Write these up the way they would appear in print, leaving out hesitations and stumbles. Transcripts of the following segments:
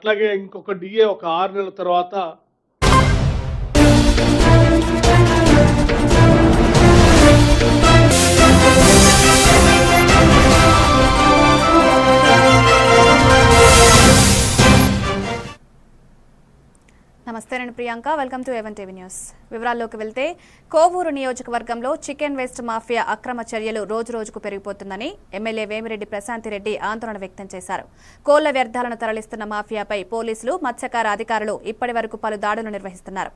అట్లాగే ఇంకొక డిఏ ఒక 6 నెలల తర్వాత నమస్తే, నేను Priyanka. Welcome to A1 TV news. వివరాల్లోకి వెళ్తే, కోవూరు నియోజకవర్గంలో చికెన్ వేస్ట్ మాఫియా అక్రమ చర్యలు రోజురోజుకు పెరిగిపోతుందని ఎమ్మెల్యే వేమిరెడ్డి ప్రశాంతిరెడ్డి ఆందోళన వ్యక్తం చేశారు. కోళ్ల వ్యర్థాలను తరలిస్తున్న మాఫియాపై పోలీసులు, మత్స్యకార అధికారులు ఇప్పటి వరకు పలు దాడులు నిర్వహిస్తున్నారు.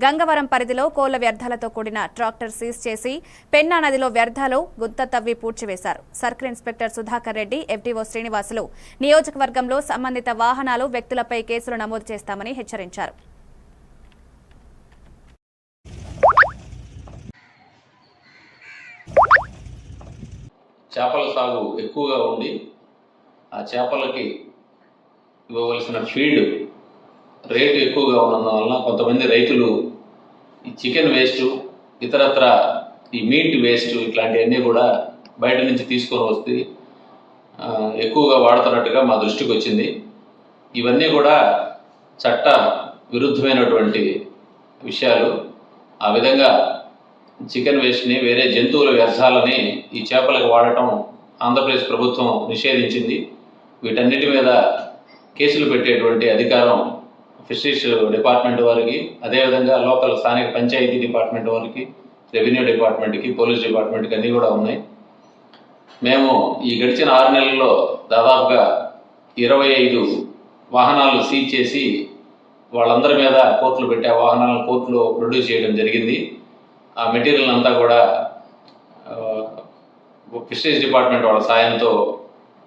గంగవరం పరిధిలో కోళ్ల వ్యర్థాలతో కూడిన ట్రాక్టర్ సీజ్ చేసి పెన్నా నదిలో వ్యర్థాలు గుంత తవ్వి పూడ్చివేశారు. Circle inspector Sudhakar Reddy, FDO Srinivasulu నియోజకవర్గంలో సంబంధిత వాహనాలు, వ్యక్తులపై కేసులు నమోదు చేస్తామని హెచ్చరించారు. చేపల సాగు ఎక్కువగా ఉండి ఆ చేపలకి ఇవ్వవలసిన ఫీడ్ రేటు ఎక్కువగా ఉన్నందువలన కొంతమంది రైతులు ఈ చికెన్ వేస్ట్, ఇతరత్ర ఈ మీట్ వేస్ట్ ఇట్లాంటివన్నీ కూడా బయట నుంచి తీసుకొని వస్తే ఎక్కువగా వాడుతున్నట్టుగా మా దృష్టికి వచ్చింది. ఇవన్నీ కూడా చట్ట విరుద్ధమైనటువంటి విషయాలు. ఆ విధంగా చికెన్ వేస్ట్ని, వేరే జంతువుల వ్యర్థాలని ఈ చేపలకు వాడటం ఆంధ్రప్రదేశ్ ప్రభుత్వం నిషేధించింది. వీటన్నిటి మీద కేసులు పెట్టేటువంటి అధికారం ఫిషరీస్ డిపార్ట్మెంట్ వారికి, అదేవిధంగా లోకల్ స్థానిక పంచాయతీ డిపార్ట్మెంట్ వారికి, రెవెన్యూ డిపార్ట్మెంట్కి, పోలీస్ డిపార్ట్మెంట్కి అన్నీ కూడా ఉన్నాయి. మేము ఈ గడిచిన 6 నెలల్లో దాదాపుగా 25 వాహనాలు సీజ్ చేసి వాళ్ళందరి మీద కోర్టులు పెట్టి ఆ వాహనాలను కోర్టులో ప్రొడ్యూస్ చేయడం జరిగింది. ఆ మెటీరియల్ అంతా కూడా ఫిషరీస్ డిపార్ట్మెంట్ వాళ్ళ సాయంతో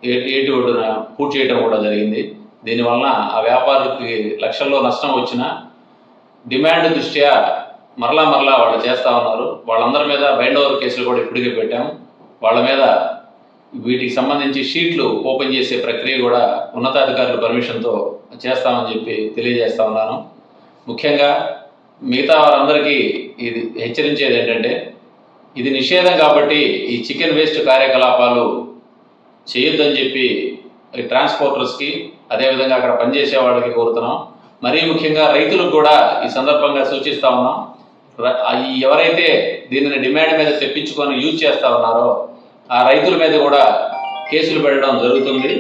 ఏటి ఒడ్డున పూర్తి చేయడం కూడా జరిగింది. దీనివలన ఆ వ్యాపారికి లక్షల్లో నష్టం వచ్చినా డిమాండ్ దృష్ట్యా మరలా వాళ్ళు చేస్తూ ఉన్నారు. వాళ్ళందరి మీద బైండ్ ఓవర్ కేసులు కూడా ఇప్పటికే పెట్టాము. వాళ్ళ మీద వీటికి సంబంధించి షీట్లు ఓపెన్ చేసే ప్రక్రియ కూడా ఉన్నతాధికారుల పర్మిషన్తో చేస్తామని చెప్పి తెలియజేస్తా ఉన్నాను. ముఖ్యంగా మిగతా వారందరికీ ఇది హెచ్చరించేది ఏంటంటే, ఇది నిషేధం కాబట్టి ఈ చికెన్ వేస్ట్ కార్యకలాపాలు చేయొద్దని చెప్పి ట్రాన్స్పోర్టర్స్కి, అదేవిధంగా అక్కడ పనిచేసే వాళ్ళకి కోరుతున్నాం. మరీ ముఖ్యంగా రైతులకు కూడా ఈ సందర్భంగా సూచిస్తా ఉన్నాం. ఎవరైతే దీనిని డిమాండ్ మీద తెప్పించుకొని యూజ్ చేస్తూ ఉన్నారో ఆ రైతుల మీద కూడా కేసులు పెట్టడం జరుగుతుంది.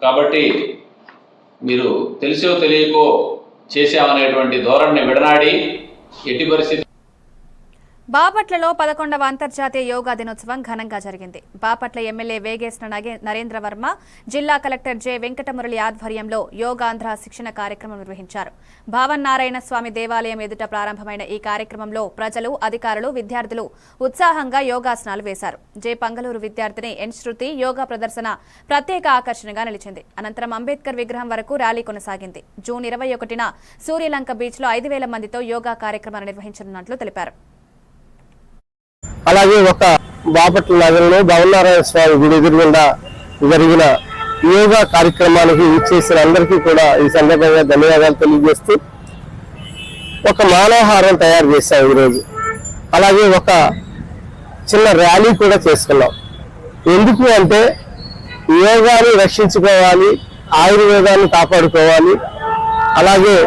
కాబట్టి మీరు తెలిసో తెలియకో చేశామనేటువంటి ధోరణిని విడనాడి ఎట్టి పరిస్థితి. బాపట్లలో 11వ అంతర్జాతీయ యోగా దినోత్సవం ఘనంగా జరిగింది. బాపట్ల ఎమ్మెల్యే వేగేశ్న నరేంద్ర వర్మ, జిల్లా కలెక్టర్ జె వెంకటమురళి ఆధ్వర్యంలో యోగాంధ్ర శిక్షణ కార్యక్రమం నిర్వహించారు. భావన్నారాయణ స్వామి దేవాలయం ఎదుట ప్రారంభమైన ఈ కార్యక్రమంలో ప్రజలు, అధికారులు, విద్యార్థులు ఉత్సాహంగా యోగాసనాలు వేశారు. జె పంగలూరు విద్యార్థిని ఎన్ శృతి యోగా ప్రదర్శన ప్రత్యేక ఆకర్షణగా నిలిచింది. అనంతరం అంబేద్కర్ విగ్రహం వరకు ర్యాలీ కొనసాగింది. జూన్ 21న సూర్యలంక బీచ్లో 5,000 మందితో యోగా కార్యక్రమాన్ని నిర్వహించనున్నట్లు తెలిపారు. అలాగే ఒక బాపట్ల నగరంలో భావనారాయణ స్వామి గుడి ఎదురుగుండా జరిగిన యోగా కార్యక్రమానికి ఇచ్చేసిన అందరికీ కూడా ఈ సందర్భంగా ధన్యవాదాలు తెలియజేస్తూ ఒక మానవహారం తయారు చేశాం ఈరోజు. అలాగే ఒక చిన్న ర్యాలీ కూడా చేసుకున్నాం. ఎందుకు అంటే యోగాని రక్షించుకోవాలి, ఆయుర్వేదాన్ని కాపాడుకోవాలి, అలాగే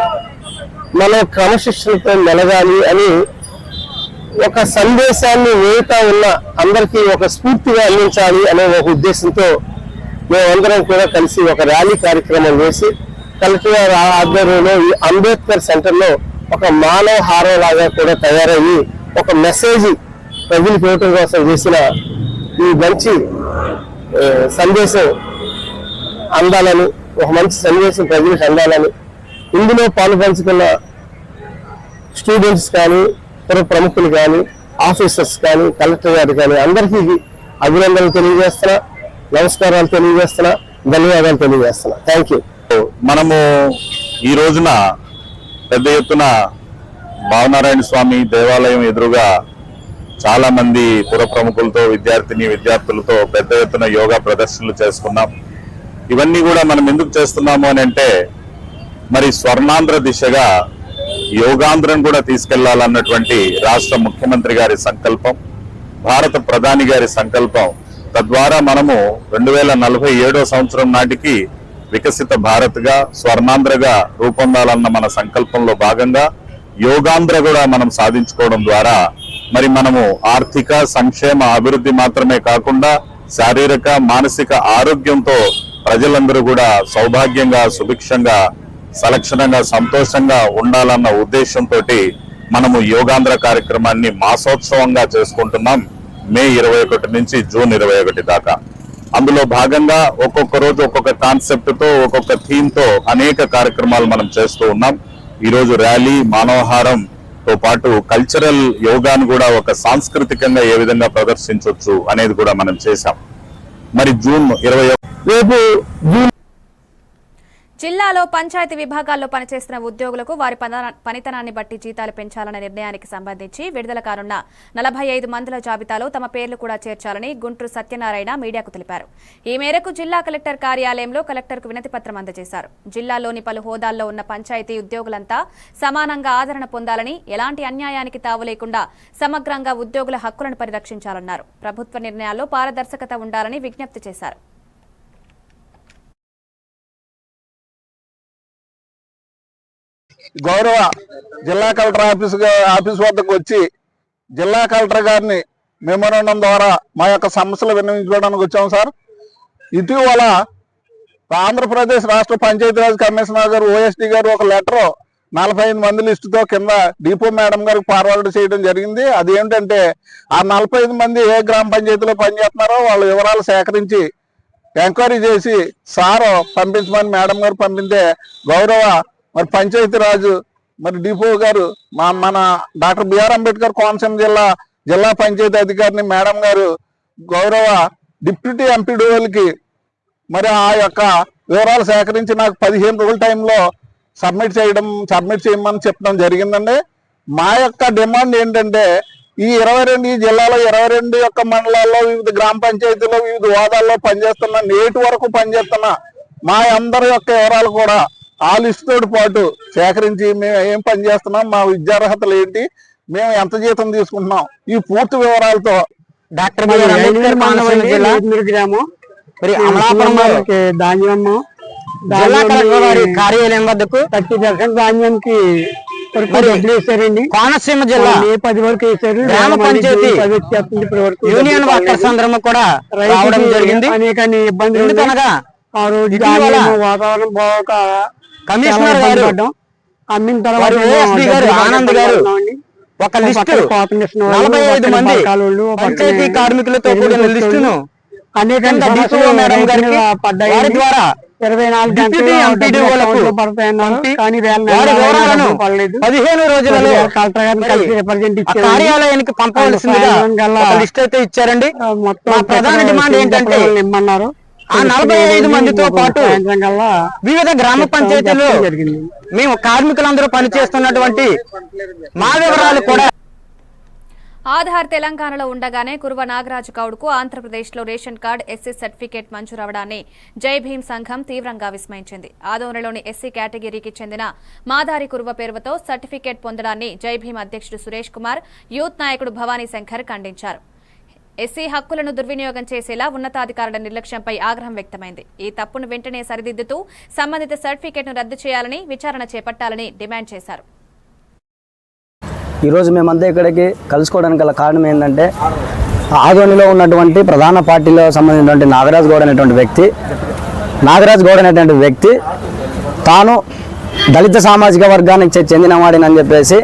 మనం క్రమశిక్షణతో మెలగాలి అని ఒక సందేశాన్ని వేయతా ఉన్న అందరికీ ఒక స్ఫూర్తిగా అందించాలి అనే ఒక ఉద్దేశంతో మేమందరం కూడా కలిసి ఒక ర్యాలీ కార్యక్రమం చేసి కలెక్టర్ గారి ఆధ్వర్యంలో ఈ అంబేద్కర్ సెంటర్లో ఒక మానవ హారం లాగా కూడా తయారయ్యి ఒక మెసేజ్ ప్రజలకు ఇవ్వటం కోసం చేసిన ఈ మంచి సందేశం అందాలని, ఒక మంచి సందేశం ప్రజలకు అందాలని ఇందులో పాలు పంచుకున్న స్టూడెంట్స్ కానీ, ప్రముఖులు కానీ, ఆఫీసర్స్ కానీ, కలెక్టర్ గారు కానీ అందరికీ అభినందనలు తెలియజేస్తున్నా, నమస్కారాలు తెలియజేస్తున్నా, ధన్యవాదాలు తెలియజేస్తున్నా. Thank you. మనము ఈ రోజున పెద్ద ఎత్తున భావనారాయణ స్వామి దేవాలయం ఎదురుగా చాలా మంది పుర ప్రముఖులతో, విద్యార్థులతో పెద్ద ఎత్తున యోగా ప్రదర్శనలు చేసుకున్నాం. ఇవన్నీ కూడా మనం ఎందుకు చేస్తున్నాము అని అంటే, మరి స్వర్ణాంధ్ర దిశగా యోగాంధ్రను కూడా తీసుకెళ్లాలన్నటువంటి రాష్ట్ర ముఖ్యమంత్రి గారి సంకల్పం, భారత ప్రధాని గారి సంకల్పం. తద్వారా మనము 2047 సంవత్సరం నాటికి వికసిత భారత్గా స్వర్ణాంధ్రగా రూపొందాలన్న మన సంకల్పంలో భాగంగా యోగాంధ్ర కూడా మనం సాధించుకోవడం ద్వారా మరి మనము ఆర్థిక సంక్షేమ అభివృద్ధి మాత్రమే కాకుండా శారీరక మానసిక ఆరోగ్యంతో ప్రజలందరూ కూడా సౌభాగ్యంగా సుభిక్షంగా సలక్షణంగా సంతోషంగా ఉండాలన్న ఉద్దేశంతో మనము యోగాంధ్ర కార్యక్రమాన్ని మాసోత్సవంగా చేసుకుంటున్నాం మే 21 నుంచి జూన్ 21 దాకా. అందులో భాగంగా ఒక్కొక్క రోజు ఒక్కొక్క కాన్సెప్ట్ తో ఒక్కొక్క థీమ్ తో అనేక కార్యక్రమాలు మనం చేస్తూ ఉన్నాం. ఈ రోజు ర్యాలీ మానవహారం తో పాటు కల్చరల్ యోగాను కూడా ఒక సాంస్కృతికంగా ఏ విధంగా ప్రదర్శించవచ్చు అనేది కూడా మనం చేశాం. మరి జూన్ 21 రేపు జిల్లాలో పంచాయతీ విభాగాల్లో పనిచేస్తున్న ఉద్యోగులకు వారి పనితనాన్ని బట్టి జీతాలు పెంచాలన్న నిర్ణయానికి సంబంధించి విడుదల కానున్న 45 మందుల జాబితాలో తమ పేర్లు కూడా చేర్చాలని గుంటూరు సత్యనారాయణ మీడియాకు తెలిపారు. ఈ మేరకు జిల్లా కలెక్టర్ కార్యాలయంలో కలెక్టర్కు వినతిపత్రం అందజేశారు. జిల్లాలోని పలు హోదాల్లో ఉన్న పంచాయతీ ఉద్యోగులంతా సమానంగా ఆదరణ పొందాలని, ఎలాంటి అన్యాయానికి తావు లేకుండా సమగ్రంగా ఉద్యోగుల హక్కులను పరిరక్షించాలన్నారు. ప్రభుత్వ నిర్ణయాల్లో పారదర్శకత ఉండాలని విజ్ఞప్తి చేశారు. గౌరవ జిల్లా కలెక్టర్ ఆఫీస్ వద్దకు వచ్చి జిల్లా కలెక్టర్ గారిని మెమోరాండం ద్వారా మా యొక్క సమస్యలు విన్నవించుకోవడానికి వచ్చాము సార్. ఇటీవల ఆంధ్రప్రదేశ్ రాష్ట్ర పంచాయతీరాజ్ కమిషనర్ గారు ఓఎస్డీ గారు ఒక లెటర్ 45 మంది లిస్టుతో కింద డిపో మేడం గారికి ఫార్వర్డ్ చేయడం జరిగింది. అది ఏంటంటే ఆ 45 మంది ఏ గ్రామ పంచాయతీలో పనిచేస్తున్నారో వాళ్ళ వివరాలు సేకరించి ఎంక్వైరీ చేసి సార్ పంపించమని మేడం గారు పంపితే గౌరవ మరి పంచాయతీరాజు మరి డిపో గారు మన డాక్టర్ బిఆర్ అంబేద్కర్ కోనసీమ జిల్లా పంచాయతీ అధికారిని మేడం గారు గౌరవ డిప్యూటీ ఎంపీడీఓలకి మరి ఆ యొక్క వివరాలు సేకరించి నాకు 15 రోజుల టైంలో సబ్మిట్ చేయమని చెప్పడం జరిగిందండి. మా యొక్క డిమాండ్ ఏంటంటే ఈ జిల్లాలో 22 యొక్క మండలాల్లో వివిధ గ్రామ పంచాయతీలో వివిధ హోదాల్లో పనిచేస్తున్న నేటి వరకు పనిచేస్తున్న మా అందరి యొక్క వివరాలు కూడా ఆ లిస్టుతో పాటు సేకరించి మేము ఏం పని చేస్తున్నాం, మా విద్యార్హతలు ఏంటి, మేము ఎంత జీతం తీసుకుంటున్నాం, ఈ పూర్తి వివరాలతో డాక్టర్ బిఆర్ అంబేద్కర్ కోనసీమ జిల్లా గ్రామం మరి అమలాపురం ధాన్యం జిల్లా కలెక్టర్ వారి కార్యాలయం వద్దకు 30% ధాన్యంకి డబ్బులు వేశారండి. కోనసీమ జిల్లా 10 వరకు వేశారు. గ్రామ పంచాయతీ యూనియన్ వర్కర్స్ అందరం కూడా రావడం జరిగింది. అనేక ఇబ్బందులు ఎందుకనగా ఆ రోజు వాతావరణం బాగోక కమిషనర్ గారు అమ్మిన తర్వాత ఓఎస్డీ గారు ఆనంద్ గారు ఒక లిస్టు 45 మంది పంచాయతీ కార్మికులతో కూడిన లిస్టును అనేక మేడం గారికి వారి ద్వారా 24 గంటలు ఎంపీడీఓలకు పడతాయన్నారు. కానీ 15 రోజులలో కలెక్టర్ గారిని కలిసి రిప్రజెంట్ ఇచ్చారు. కార్యాలయానికి పంపవలసిందిగా లిస్ట్ అయితే ఇచ్చారండి. మొత్తం ప్రధాన డిమాండ్ ఏంటంటే ఇమ్మన్నారు. ఆ 45 మందితో పాటు వివిధ గ్రామ పంచాయతీలో మేము కార్మికులందరూ పనిచేస్తున్నటువంటి మా వివరాలు కూడా ఆధార్ తెలంగాణలో ఉండగానే కురువ నాగరాజు గౌడ్కు ఆంధ్రప్రదేశ్లో రేషన్ కార్డు ఎస్సీ సర్టిఫికేట్ మంజూరవడాన్ని జై భీమ్ సంఘం తీవ్రంగా విస్మయించింది. ఆదోనిలోని ఎస్సీ కేటగిరీకి చెందిన మాదారి కురువ పేరుతో సర్టిఫికేట్ పొందడాన్ని జై భీమ్ అధ్యక్షుడు సురేష్ కుమార్, యూత్ నాయకుడు భవానీ శంకర్ ఖండించారు. ఎస్సీ హక్కులను దుర్వినియోగం చేసేలా ఉన్నతాధికారుల నిర్లక్ష్యంపై ఆగ్రహం వ్యక్తమైంది. ఈ తప్పును వెంటనే సరిదిద్దుతూ సంబంధిత సర్టిఫికేట్ను రద్దు చేయాలని, విచారణ చేపట్టాలని డిమాండ్ చేశారు. ఈరోజు మేమంతా ఇక్కడికి కలుసుకోవడానికి గల కారణం ఏంటంటే ఆదోనిలో ఉన్నటువంటి ప్రధాన పార్టీలో సంబంధించినటువంటి నాగరాజ్ గౌడ్ అనేటువంటి వ్యక్తి తాను దళిత సామాజిక వర్గానికి చెందినవాడినని చెప్పేసి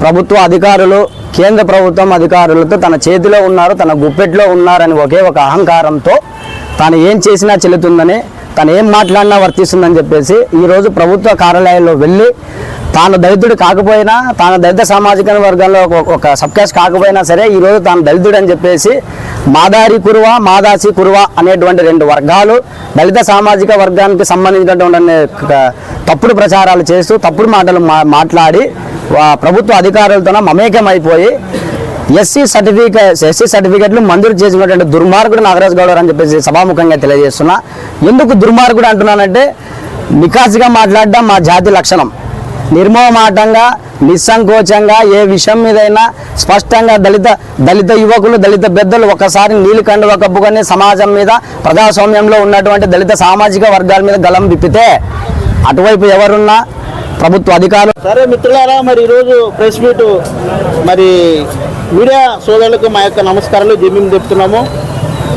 ప్రభుత్వ అధికారులు, కేంద్ర ప్రభుత్వం అధికారులతో తన చేతిలో ఉన్నారు, తన గుప్పెట్లో ఉన్నారని ఒకే ఒక అహంకారంతో తాను ఏం చేసినా చెల్లుతుందని, తను ఏం మాట్లాడినా వర్తిస్తుందని చెప్పేసి ఈరోజు ప్రభుత్వ కార్యాలయాల్లో వెళ్ళి తాను దళితుడు కాకపోయినా, తాను దళిత సామాజిక వర్గంలో ఒక సబ్కాస్ట్ కాకపోయినా సరే ఈరోజు తాను దళితుడు అని చెప్పేసి మాదారి కురువ, మాదాసి కురువ అనేటువంటి 2 వర్గాలు దళిత సామాజిక వర్గానికి సంబంధించినటువంటి తప్పుడు ప్రచారాలు చేస్తూ తప్పుడు మాటలు మాట్లాడి ప్రభుత్వ అధికారులతో మమేకమైపోయి ఎస్సీ సర్టిఫికేట్లు మంజూరు చేసినటువంటి దుర్మార్గుడు నాగరాజ్ గౌడ్ అని చెప్పేసి సభాముఖంగా తెలియజేస్తున్నా. ఎందుకు దుర్మార్గుడు అంటున్నానంటే నికాసిగా మాట్లాడడం మా జాతి లక్షణం. నిర్మోహమాటంగా నిస్సంకోచంగా ఏ విషయం మీదైనా స్పష్టంగా దళిత యువకులు దళిత పెద్దలు ఒకసారి నీలికండువ కప్పుకొని సమాజం మీద ప్రజాస్వామ్యంలో ఉన్నటువంటి దళిత సామాజిక వర్గాల మీద గలం విప్పితే అటువైపు ఎవరున్నా ప్రభుత్వ అధికారులు. సరే మిత్రులారా, మరి ఈరోజు ప్రెస్ మీట్ మరి మీడియా సోదరులకు మా యొక్క నమస్కారాలు జమీన్ చెప్తున్నాము.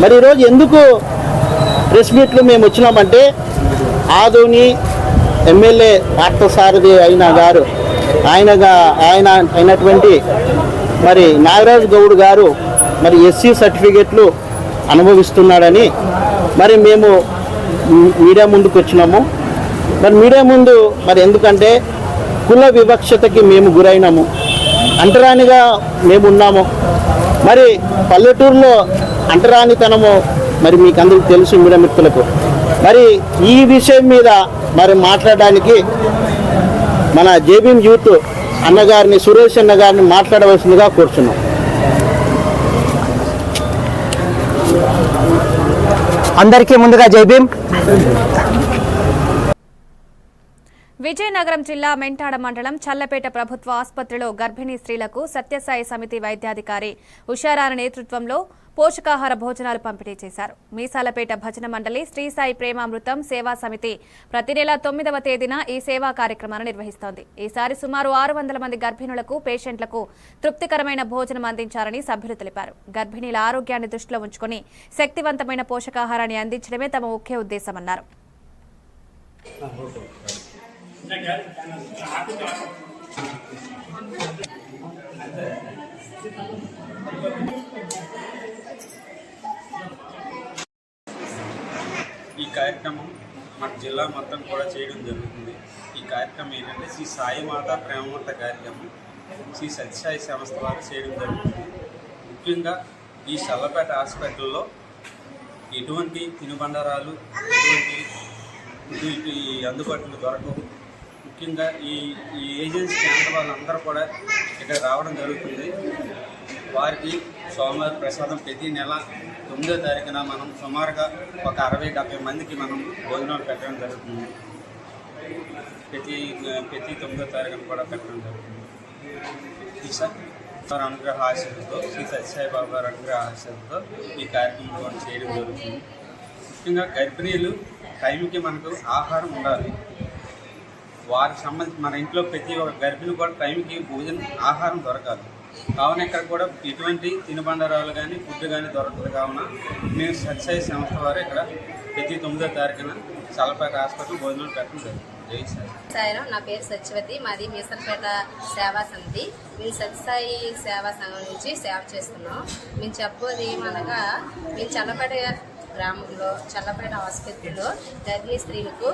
మరి ఈరోజు ఎందుకు ప్రెస్ మీట్లు మేము వచ్చినామంటే ఆదోని ఎమ్మెల్యే పార్థసారథి ఆయన అయినటువంటి మరి నాగరాజు గౌడ్ గారు మరి ఎస్సీ సర్టిఫికెట్లు అనుభవిస్తున్నాడని మరి మేము మీడియా ముందుకు వచ్చినాము. మరి మీడియా ముందు మరి ఎందుకంటే కుల వివక్షతకి మేము గురైనాము, అంటరానిగా మేము ఉన్నాము. మరి పల్లెటూరులో అంటరానితనము మరి మీకు అందరికీ తెలుసు మీడియా మిత్రులకు. మరి ఈ విషయం మీద మరి మాట్లాడడానికి మన జేబీఎం యూత్ అన్నగారిని, సురేష్ అన్న గారిని మాట్లాడవలసిందిగా కోరుచున్నాం. అందరికీ ముందుగా జేబీఎం. విజయనగరం జిల్లా మెంటాడ మండలం చల్లపేట ప్రభుత్వ ఆసుపత్రిలో గర్భిణీ స్త్రీలకు సత్యసాయి సమితి వైద్యాధికారి ఉషారాణి నేతృత్వంలో పోషకాహార భోజనాలు పంపిణీ చేశారు. మీసాలపేట భజన మండలి శ్రీ సాయి ప్రేమామృతం సేవా సమితి ప్రతి నెల 9వ తేదీన ఈ సేవా కార్యక్రమాన్ని నిర్వహిస్తోంది. ఈసారి సుమారు 600 మంది గర్భిణులకు, పేషెంట్లకు తృప్తికరమైన భోజనం అందించారని సభ్యులు తెలిపారు. గర్భిణీల ఆరోగ్యాన్ని దృష్టిలో ఉంచుకుని శక్తివంతమైన పోషకాహారాన్ని అందించడమే తమ ముఖ్య ఉద్దేశమన్నారు. ఈ కార్యక్రమం మన జిల్లా మొత్తం కూడా చేయడం జరుగుతుంది. ఈ కార్యక్రమం ఏంటంటే శ్రీ సాయి మాతా ప్రేమమూర్త కార్యక్రమం శ్రీ సత్యసాయి సంస్థ వారు చేయడం జరుగుతుంది. ముఖ్యంగా ఈ చల్లపేట హాస్పిటల్లో ఎటువంటి తినుబండారాలు ఎటువంటి అందుబాటులో దొరకవు. ముఖ్యంగా ఈ ఏజెన్సీ కేంద్ర వాళ్ళందరూ కూడా ఇక్కడ రావడం జరుగుతుంది. వారికి సోమవారం ప్రసాదం ప్రతి నెల 9వ తారీఖున మనం సుమారుగా ఒక 60-70 మందికి మనం భోజనాలు పెట్టడం జరుగుతుంది. ప్రతి 9వ తారీఖున కూడా పెట్టడం జరుగుతుంది. ఈ సార్ అనుగ్రహ ఆశలతో శ్రీ సత్యసాయి బాబా గారి అనుగ్రహ ఆశలతో ఈ కార్యక్రమం కూడా చేయడం జరుగుతుంది. ముఖ్యంగా గర్భిణీలు టైంకి మనకు ఆహారం ఉండాలి. వారికి సంబంధించి మన ఇంట్లో ప్రతి ఒక్క గర్భిణి కూడా టైంకి ఆహారం దొరకాలి. కావున ఇక్కడ కూడా ఎటువంటి తినుబండారాలు కానీ ఫుడ్ కానీ దొరకదు. కావున మేము సత్యసాయి సంస్థ వారు ఇక్కడ ప్రతి 9వ తారీఖున చల్లపేట హాస్పిటల్ భోజనాలు పెట్టడం జరుగుతుంది. సాయిరాం, నా పేరు సత్యవతి, మాది మీసల్పేట సేవా సమితి. మేము సత్యసాయి సేవా సంఘం నుంచి సేవ చేస్తున్నాం. మేము చెప్పబోది ఏమనగా, మేము చల్లపేట గ్రామంలో చల్లపేట ఆసుపత్రిలో గర్భిణీ స్త్రీలకు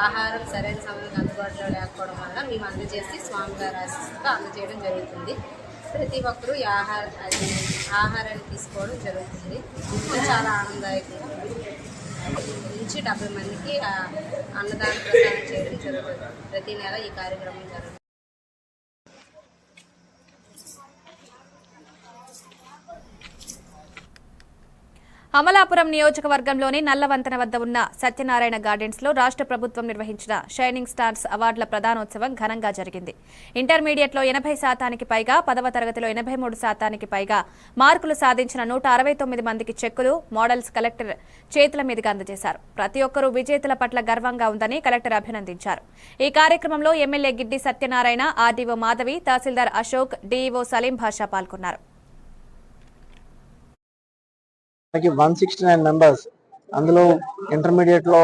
ఆహారం సరైన సమయానికి అందుబాటులో లేకపోవడం వల్ల మేము అందజేసి స్వామివారి ఆశీస్సుతో అందజేయడం జరుగుతుంది. ప్రతి ఒక్కరూ ఈ ఆహారాన్ని తీసుకోవడం జరుగుతుంది. చాలా ఆనందదాయకంగా నుంచి 70 మందికి అన్నదాన ప్రసాదం చేయడం జరుగుతుంది. ప్రతి నెల ఈ కార్యక్రమం జరుగుతుంది. అమలాపురం నియోజకవర్గంలోని నల్లవంతెన వద్ద ఉన్న సత్యనారాయణ గార్డెన్స్ లో రాష్ట్ర ప్రభుత్వం నిర్వహించిన షైనింగ్ స్టార్స్ అవార్డుల ప్రదానోత్సవం ఘనంగా జరిగింది. ఇంటర్మీడియట్లో 80% పైగా, 10వ తరగతిలో 83% పైగా మార్కులు సాధించిన 169 మందికి చెక్కులు, మోడల్స్ కలెక్టర్ చేతుల మీదుగా అందజేశారు. ప్రతి ఒక్కరూ విజేతల పట్ల గర్వంగా ఉందని కలెక్టర్ అభినందించారు. ఈ కార్యక్రమంలో ఎమ్మెల్యే గిడ్డి సత్యనారాయణ, ఆర్డీఓ మాధవి, తహసీల్దార్ అశోక్, డీఈఓ సలీం భాషా పాల్గొన్నారు. 169 మెంబర్స్, అందులో ఇంటర్మీడియట్ లో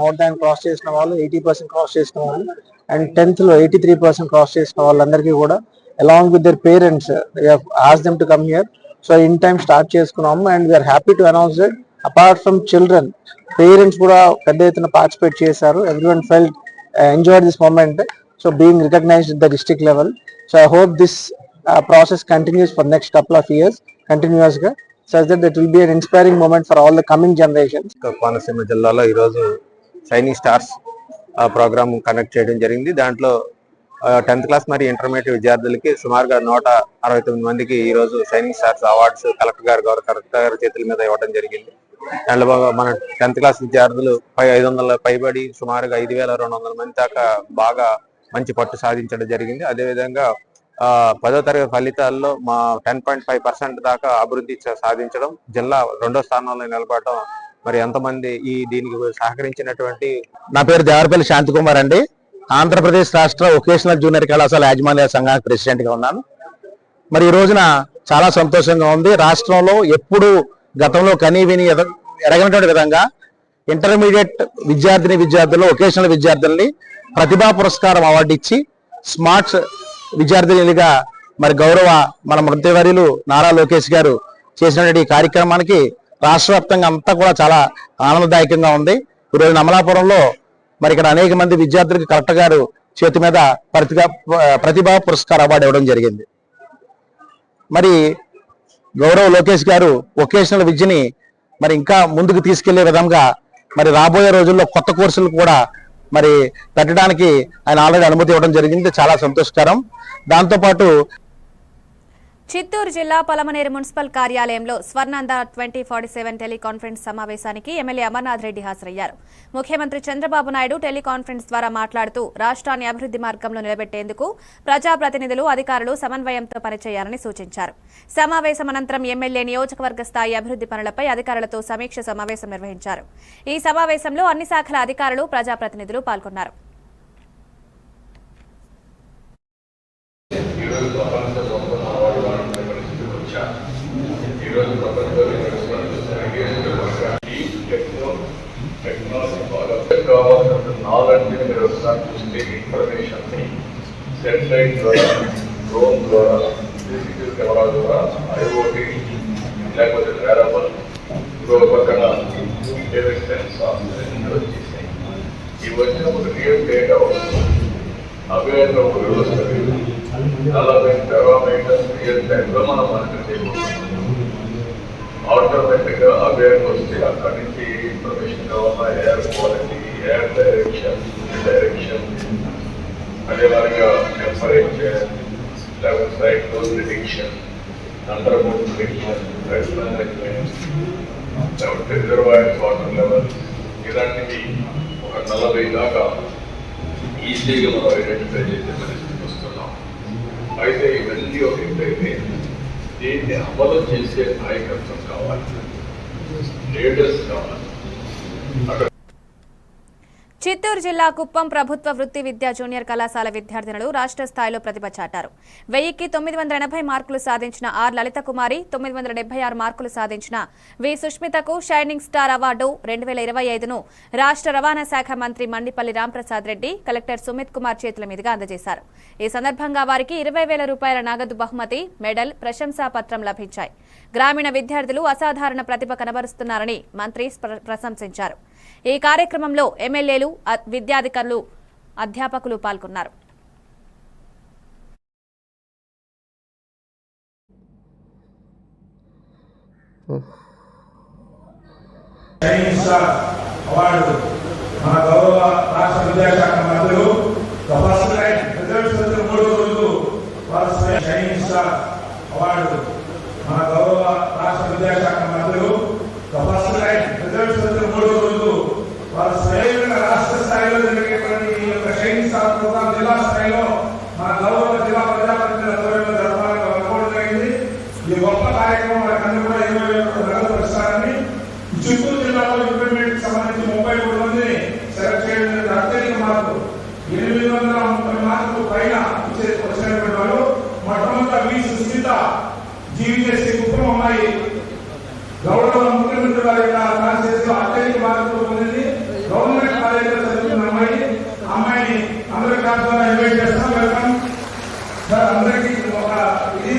మోర్ దాన్ క్రాస్ చేసిన వాళ్ళు 80% క్రాస్ చేసిన వాళ్ళు, అండ్ 10th లో 83% క్రాస్ చేసిన వాళ్ళందరికీ కూడా along with their parents ask them to come here. So in time start చేసుకున్నాము. And we're happy to announce that apart from children, parents కూడా పెద్ద ఎత్తున పార్టిసిపేట్ చేశారు. Everyone felt enjoyed this moment. So being recognized at the district level. So I hope this process continues for next couple of years continuous గా, such that it will be an inspiring moment for all the coming generations. Konaseema జిల్లాలో ఈరోజు shining stars programme conduct చేయడం జరిగింది. దాంట్లో 10th class మరియు intermediate విద్యార్థులకి సుమారుగా 169 మందికి ఈరోజు షైనింగ్ స్టార్స్ అవార్డ్స్ గౌరవ కలెక్టర్ గారి చేతుల మీద ఇవ్వడం జరిగింది. దాంట్లో మన 10th క్లాస్ విద్యార్థులు 500 పైబడి సుమారుగా 5,200 మంది దాకా బాగా మంచి పట్టు సాధించడం జరిగింది. అదేవిధంగా 10వ తరగతి ఫలితాల్లో మా 10.5% దాకా అభివృద్ధి సాధించడం, జిల్లా 2వ స్థానంలో నిలబడటం, మరి ఎంతమంది దీనికి సహకరించినటువంటి. నా పేరు దేవరపల్లి శాంతికుమార్ అండి. ఆంధ్రప్రదేశ్ రాష్ట్ర వొకేషనల్ జూనియర్ కళాశాల యాజమాన్య సంఘానికి ప్రెసిడెంట్ గా ఉన్నాను. మరి ఈ రోజున చాలా సంతోషంగా ఉంది. రాష్ట్రంలో ఎప్పుడు గతంలో కనీవిని ఎరగనటువంటి విధంగా ఇంటర్మీడియట్ విద్యార్థులు వొకేషనల్ విద్యార్థుల్ని ప్రతిభా పురస్కారం అవార్డు ఇచ్చి స్మార్ట్స్ విద్యార్థినిగా మరి గౌరవ మన మంత్రివర్యులు నారా లోకేష్ గారు చేసినటువంటి ఈ కార్యక్రమానికి రాష్ట్ర వ్యాప్తంగా అంతా కూడా చాలా ఆనందదాయకంగా ఉంది. ఈరోజు అమలాపురంలో మరి ఇక్కడ అనేక మంది విద్యార్థులకు కలెక్టర్ గారు చేతి మీద ప్రతిభా పురస్కార అవార్డు ఇవ్వడం జరిగింది. మరి గౌరవ లోకేష్ గారు వొకేషనల్ విద్యని మరి ఇంకా ముందుకు తీసుకెళ్లే విధంగా మరి రాబోయే రోజుల్లో కొత్త కోర్సులు కూడా మరి పెట్టడానికి ఆయన ఆల్రెడీ అనుమతి ఇవ్వడం జరిగింది. చాలా సంతోషకరం. దాంతోపాటు చిత్తూరు జిల్లా పలమనేరు మున్సిపల్ కార్యాలయంలో స్వర్ణాంద 2047 టెలికాన్ఫరెన్స్ సమావేశానికి ఎమ్మెల్యే అమర్నాథ్ రెడ్డి హాజరయ్యారు. ముఖ్యమంత్రి చంద్రబాబు నాయుడు టెలికాన్ఫరెన్స్ ద్వారా మాట్లాడుతూ రాష్ట్రాన్ని అభివృద్ధి మార్గంలో నిలబెట్టేందుకు ప్రజాప్రతినిధులు, అధికారులు సమన్వయంతో పనిచేయాలని సూచించారు. సమావేశం అనంతరం ఎమ్మెల్యే నియోజకవర్గ స్థాయి అభివృద్ధి పనులపై అధికారులతో సమీక్ష సమావేశం నిర్వహించారు. ఈ సమావేశంలో అన్ని శాఖల అధికారులు, ప్రజాప్రతినిధులు పాల్గొన్నారు. నాలెడ్జ్ని మీరు ఒకసారి చూస్తే ఇన్ఫర్మేషన్ని సెటిలైట్ ద్వారా, డ్రోన్ ద్వారా, సీసీటీవీ కెమెరా ద్వారా, ఐఓటీ లేకపోతే వేరబుల్, ఇంకొక పక్కన సెన్సార్ వచ్చేసాయి. ఇవి వచ్చినప్పుడు రియల్ డేటా వస్తుంది. అవేర్గా ఒక వ్యవస్థ 40 టెరామీటర్స్ రియల్ టైంలో మనం మానిటర్ చేయబోతున్నాం. ఆటోమేటిక్గా అవేర్గా వస్తే అక్కడి నుంచి ఇన్ఫర్మేషన్ కావాలా, ఎయిర్ క్వాలిటీ, ఎయిర్ డైరెక్షన్, అదేవిధంగా టెంపరేచర్, లేకపోతే cyclone prediction, under board prediction, flood management, లేకపోతే రిజర్వాయర్స్ వాటర్ లెవెల్, ఇలాంటివి ఒక 40 దాకా ఈజీగా మనం ఐడెంటిఫై చేసే పరిస్థితికి వస్తున్నాం. అయితే ఇవన్నీ ఒక ఎక్కడైతే దీన్ని అమలు చేసే నాయకత్వం కావాలి, లీడర్స్ కావాలి. చిత్తూరు జిల్లా కుప్పం ప్రభుత్వ వృత్తి విద్యా జూనియర్ కళాశాల విద్యార్థినులు రాష్ట్ర స్థాయిలో ప్రతిభ చాటారు. 1000కి 980 మార్కులు సాధించిన ఆర్ లలిత కుమారి, 976 మార్కులు సాధించిన వి సుష్మితకు షైనింగ్ స్టార్ అవార్డు 2025ను రాష్ట్ర రవాణా శాఖ మంత్రి మండిపల్లి రాంప్రసాద్ రెడ్డి, కలెక్టర్ సుమిత్ కుమార్ చేతుల మీదుగా అందజేశారు. ఈ సందర్భంగా వారికి 20,000 రూపాయల నగదు బహుమతి, మెడల్, ప్రశంసా పత్రం లభించాయి. గ్రామీణ విద్యార్థులు అసాధారణ ప్రతిభ కనబరుస్తున్నారని మంత్రి ప్రశంసించారు. ఈ కార్యక్రమంలో ఎమ్మెల్యేలు, విద్యాధికారులు, అధ్యాపకులు పాల్గొన్నారు. మన గౌరవ రాష్ట్ర విద్యాశాఖ మంత్రులు ఫస్ట్ ర్యాంక్ రిజల్ట్స్ వచ్చిన 3 రోజులు వారు షైనింగ్ స్టార్ అవార్డు మన గౌరవ రాష్ట్ర విద్యాశాఖ మంత్రులు ఫస్ట్ ర్యాంక్ రిజల్ట్స్ వచ్చిన 3 రోజులు వారు స్వయంగా రాష్ట్ర స్థాయిలో జరిగేటువంటి ఈ యొక్క షైనింగ్ స్టార్ ప్రోగ్రాం జిల్లా స్థాయిలో మన గౌరవ జిల్లా ప్రజాప్రతినిధుల ఆధ్వర్యంలో జరపాలని అనుకోవడం జరిగింది. ఈ గొప్ప కార్యక్రమం వారికి కూడా 20,000 నగదు పురస్కారాన్ని చిత్తూరు జిల్లాలో ఇంటర్మీడియట్ సంబంధించి 33 మందిని సెలెక్ట్ చేయడం జరిగింది. అత్యధిక మార్కులు 830 మార్కులు పైన వచ్చినటువంటి వాళ్ళు మొట్టమొదట వి సుస్మిత జీవిచేసి కుప్పం అమ్మాయి గౌరవ ముఖ్యమంత్రి వారి యొక్క కాన్స్టిట్యూన్సీలో అత్యధిక మార్కులు పొందింది. గవర్నమెంట్ కాలేజీలో చదువుతున్న అమ్మాయిని అందరి క్లాస్ ద్వారా ఇన్వైట్ చేస్తాం. Welcome sir. అందరికీ ఒక ఇది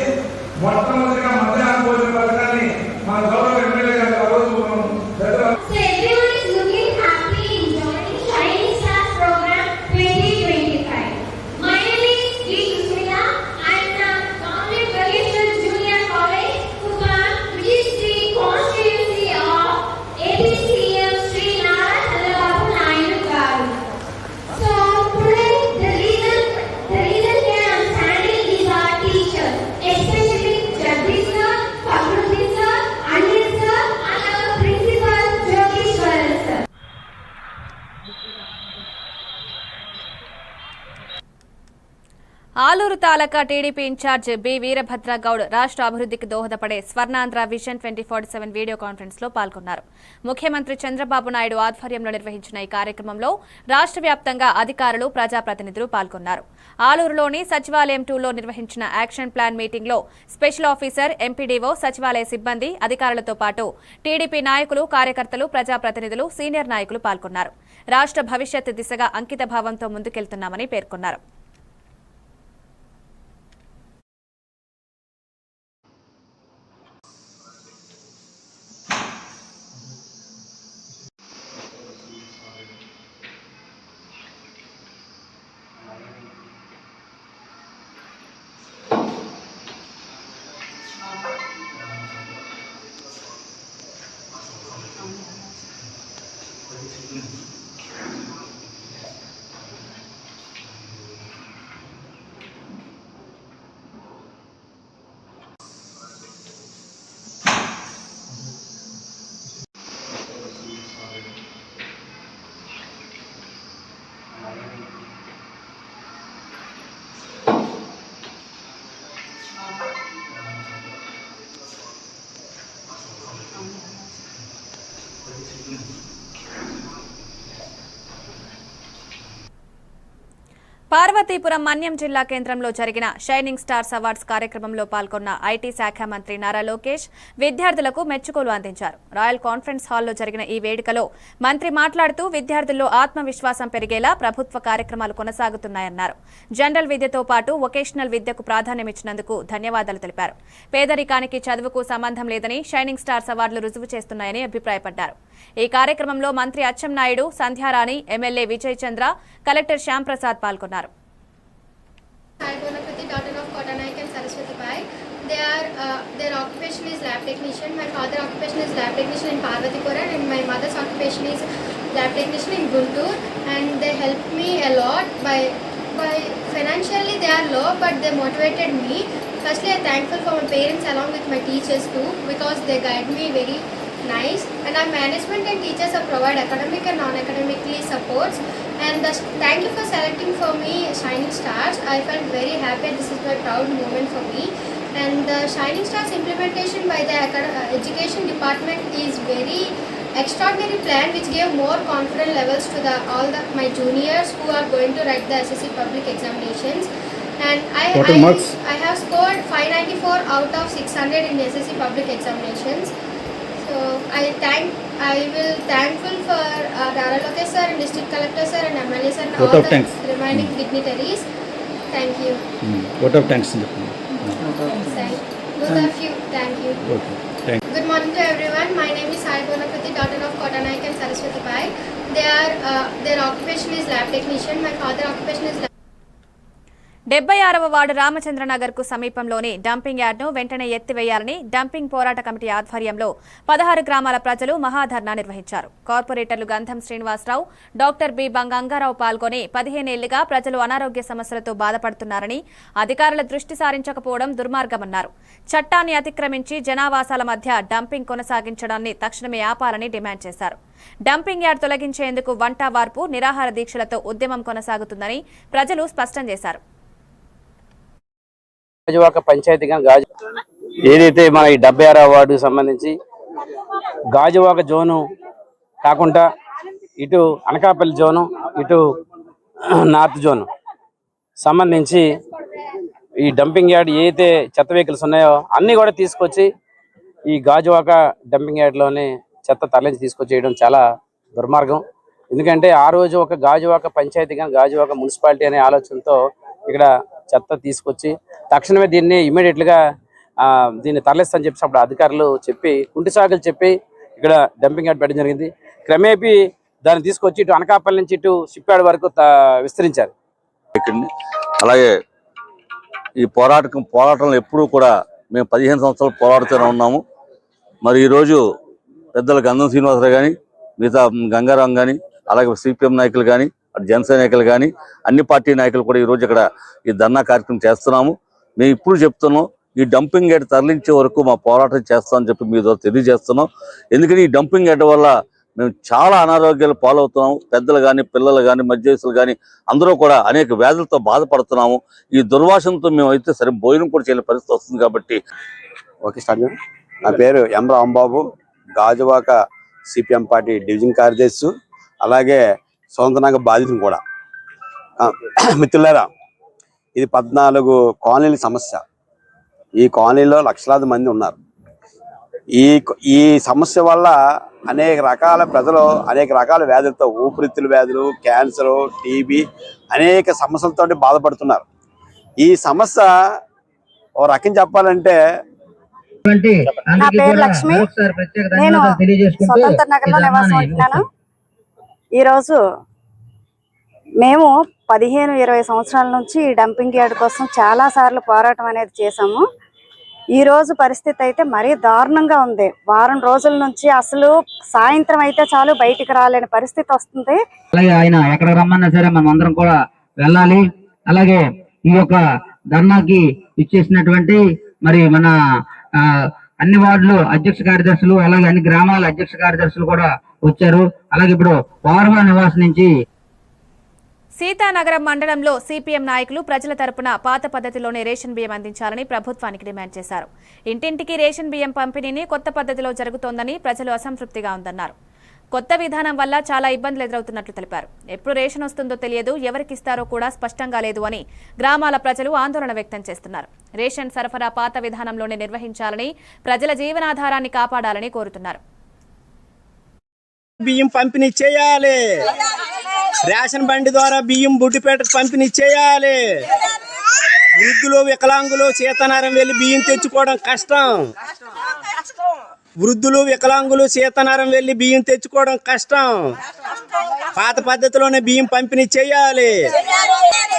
మొట్టమొదటిగా మధ్యాహ్న భోజన పథకాన్ని మన గౌరవ ఎమ్మెల్యే గారు ఆ రోజు మనం Aluru taluka TDP in-charge B Veerabhadra Goud రాష్ట్ర అభివృద్ధికి దోహదపడే స్వర్ణాంధ్ర విజన్ 2047 వీడియో కాన్ఫరెన్స్ లో పాల్గొన్నారు. ముఖ్యమంత్రి చంద్రబాబు నాయుడు ఆధ్వర్యంలో నిర్వహించిన ఈ కార్యక్రమంలో రాష్ట్ర వ్యాప్తంగా అధికారులు, ప్రజాప్రతినిధులు పాల్గొన్నారు. ఆలూరులోని సచివాలయం 2లో నిర్వహించిన యాక్షన్ ప్లాన్ మీటింగ్ లో స్పెషల్ ఆఫీసర్, ఎంపీడీఓ, సచివాలయ సిబ్బంది, అధికారులతో పాటు టీడీపీ నాయకులు, కార్యకర్తలు, ప్రజాప్రతినిధులు, సీనియర్ నాయకులు పాల్గొన్నారు. రాష్ట్ర భవిష్యత్ దిశగా అంకిత భావంతో ముందుకెళ్తున్నామని పేర్కొన్నారు. పార్వతీపురం మన్యం జిల్లా కేంద్రంలో జరిగిన షైనింగ్ స్టార్స్ అవార్డ్స్ కార్యక్రమంలో పాల్గొన్న ఐటీ శాఖ మంత్రి నారా లోకేష్ విద్యార్థులకు మెచ్చుకోలు అందించారు. రాయల్ కాన్ఫరెన్స్ హాల్లో జరిగిన ఈ వేడుకలో మంత్రి మాట్లాడుతూ విద్యార్థుల్లో ఆత్మవిశ్వాసం పెరిగేలా ప్రభుత్వ కార్యక్రమాలు కొనసాగుతున్నాయన్నారు. జనరల్ విద్యతో పాటు వొకేషనల్ విద్యకు ప్రాధాన్యమిచ్చినందుకు ధన్యవాదాలు తెలిపారు. పేదరికానికి చదువుకు సంబంధం లేదని షైనింగ్ స్టార్స్ అవార్డులు రుజువు చేస్తున్నాయని అభిప్రాయపడ్డారు. ఈ కార్యక్రమంలో మంత్రి అచ్చెన్నాయుడు, సంధ్యారాణి, ఎమ్మెల్యే విజయ్ చంద్ర, కలెక్టర్ శ్యాంప్రసాద్ పాల్గొన్నారు. Their occupation is lab technician. My father's occupation is lab technician in Parvatipuram, and my mother's occupation is lab technician in Guntur. And they helped me a lot by financially they are low, but they motivated me. Firstly, I'm thankful for my parents along with my teachers too, because they guide me very nice. And our management and teachers have provided academic and non-academically supports. And thank you for selecting for me Shining Stars. I felt very happy. This is a proud moment for me. And the Shining Stars implementation by the education department is very extraordinary plan, which gave more confident levels to my juniors who are going to write the SSC public examinations. And I have scored 594 out of 600 in SSC public examinations. So I will thankful for Dara Lokesh sir and District Collector sir and MLA sir and all the remaining dignitaries. Thank you. Vote of thanks. Both of you, thank you. Okay. Thank you. Good morning to everyone. My name is Sai Bonapati, daughter of Kotanaik and Saraswati Pai. Their occupation is lab technician. My father's occupation is 76వ ward Ramachandranagar కు సమీపంలోని dumping యార్డ్ను వెంటనే ఎత్తివేయాలని dumping పోరాట committee ఆధ్వర్యంలో 16 గ్రామాల ప్రజలు మహాధర్నా నిర్వహించారు. కార్పొరేటర్లు గంధం శ్రీనివాసరావు, డాక్టర్ బి గంగారావు పాల్గొని 15 ఏళ్లుగా ప్రజలు అనారోగ్య సమస్యలతో బాధపడుతున్నారని, అధికారుల దృష్టి సారించకపోవడం దుర్మార్గమన్నారు. చట్టాన్ని అతిక్రమించి జనావాసాల మధ్య డంపింగ్ కొనసాగించడాన్ని తక్షణమే ఆపాలని డిమాండ్ చేశారు. డంపింగ్ యార్డ్ తొలగించేందుకు వంట వార్పు, నిరాహార దీక్షలతో ఉద్యమం కొనసాగుతుందని ప్రజలు స్పష్టం చేశారు. గాజువాక పంచాయతీగా ఏదైతే మన ఈ 76వ వార్డుకు సంబంధించి గాజువాక జోను కాకుండా ఇటు అనకాపల్లి జోను, ఇటు నార్త్ జోను సంబంధించి ఈ డంపింగ్ యార్డ్ ఏదైతే చెత్త వెహికల్స్ ఉన్నాయో అన్నీ కూడా తీసుకొచ్చి ఈ గాజువాక డంపింగ్ యార్డ్లోనే చెత్త తరలించి తీసుకొచ్చేయడం చాలా దుర్మార్గం. ఎందుకంటే ఆ రోజు ఒక గాజువాక పంచాయతీగా గాజువాక మున్సిపాలిటీ అనే ఆలోచనతో ఇక్కడ చెత్త తీసుకొచ్చి తక్షణమే దీన్ని ఇమీడియట్గా దీన్ని తరలిస్తామని చెప్పి అప్పుడు అధికారులు చెప్పి కుంటి సాగులు చెప్పి ఇక్కడ డంపింగ్ యార్డ్ పెట్టడం జరిగింది. క్రమేపీ దాన్ని తీసుకొచ్చి ఇటు అనకాపల్లి నుంచి ఇటు షిప్యార్డ్ వరకు విస్తరించారు. అలాగే ఈ పోరాటంలో ఎప్పుడూ కూడా మేము 15 సంవత్సరాలు పోరాడుతూనే ఉన్నాము. మరి ఈరోజు పెద్దలు గంధం శ్రీనివాసరావు కానీ, మిగతా గంగారాం కానీ, అలాగే సిపిఎం నాయకులు కానీ, జనసేన నాయకులు కానీ, అన్ని పార్టీ నాయకులు కూడా ఈరోజు ఇక్కడ ఈ ధర్నా కార్యక్రమం చేస్తున్నాము. మేము ఇప్పుడు చెప్తున్నాం, ఈ డంపింగ్ యార్డ్ తరలించే వరకు మా పోరాటం చేస్తామని చెప్పి మీ ద్వారా తెలియజేస్తున్నాం. ఎందుకంటే ఈ డంపింగ్ యార్డ్ వల్ల మేము చాలా అనారోగ్యాలు పాలవుతున్నాము. పెద్దలు కానీ, పిల్లలు కానీ, మధ్య వయసులు కానీ అందరూ కూడా అనేక వ్యాధులతో బాధపడుతున్నాము. ఈ దుర్వాసనతో మేము అయితే సరే భోజనం కూడా చేయలేని పరిస్థితి వస్తుంది కాబట్టి. ఓకే, స్టార్ట్ చేయండి. నా పేరు M Rambabu, Gajuwaka CPM party division కార్యదర్శి, అలాగే సొంతనాగ బాధితులు కూడా. మిత్రులారా, ఇది 14 కాలనీల సమస్య. ఈ కాలనీలో లక్షలాది మంది ఉన్నారు. ఈ సమస్య వల్ల అనేక రకాల ప్రజలు అనేక రకాల వ్యాధులతో, ఊపిరితిత్తుల వ్యాధులు, క్యాన్సర్, టీబీ అనేక సమస్యలతో బాధపడుతున్నారు. ఈ సమస్య ఓ రకం చెప్పాలంటే, నా పేరు లక్ష్మి, నేను స్వతంత్ర నగర్లో నివాసం ఉంటున్నాను. ఈరోజు మేము 15-20 సంవత్సరాల నుంచి డంపింగ్ యార్డ్ కోసం చాలా సార్లు పోరాటం అనేది చేసాము. ఈ రోజు పరిస్థితి అయితే మరీ దారుణంగా ఉంది. వారం రోజుల నుంచి అసలు సాయంత్రం అయితే చాలు బయటికి రాలేని పరిస్థితి వస్తుంది. అలాగే ఆయన ఎక్కడ రమ్మన్నా సరే మనం అందరం కూడా వెళ్ళాలి. అలాగే ఈ యొక్క ధర్నాకి ఇచ్చేసినటువంటి మరి మన అన్ని వార్డులు అధ్యక్ష కార్యదర్శులు, అలాగే అన్ని గ్రామాల అధ్యక్ష కార్యదర్శులు కూడా వచ్చారు. అలాగే ఇప్పుడు వార్వా నివాస్ నుంచి సీతానగరం మండలంలో సిపిఎం నాయకులు ప్రజల తరపున పాత పద్ధతిలోనే రేషన్ బియ్యం అందించాలని ప్రభుత్వానికి డిమాండ్ చేశారు. ఇంటింటికి రేషన్ బియ్యం పంపిణీని కొత్త పద్ధతిలో జరుగుతోందని ప్రజలు అసంతృప్తిగా ఉందన్నారు. కొత్త విధానం వల్ల చాలా ఇబ్బందులు ఎదురవుతున్నట్లు తెలిపారు. ఎప్పుడు రేషన్ వస్తుందో తెలియదు, ఎవరికిస్తారో కూడా స్పష్టంగా లేదు అని గ్రామాల ప్రజలు ఆందోళన వ్యక్తం చేస్తున్నారు. రేషన్ సరఫరా పాత విధానంలోనే నిర్వహించాలని, ప్రజల జీవనాధారాన్ని కాపాడాలని కోరుతున్నారు. బియ్యం పంపిణీ చేయాలి, రేషన్ బండి ద్వారా బియ్యం బుడ్డిపేటకు పంపిణీ చేయాలి. వృద్ధులు, వికలాంగులు సీతనారం వెళ్ళి బియ్యం తెచ్చుకోవడం కష్టం. వృద్ధులు, వికలాంగులు సీతనారం వెళ్ళి బియ్యం తెచ్చుకోవడం కష్టం. పాత పద్ధతిలోనే బియ్యం పంపిణీ చేయాలి.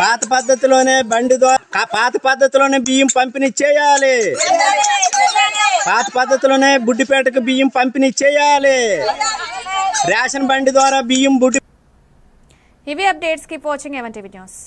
పాత పద్ధతిలోనే బండి ద్వారా పాత పద్ధతిలోనే బియ్యం పంపిణీ చేయాలి. పాత పద్ధతిలోనే బుడ్డిపేటకు బియ్యం పంపిణీ చేయాలి. రేషన్ బండి ద్వారా బియ్యం బుడ్డి. ఇవి updates. Keep watching A1 TV news.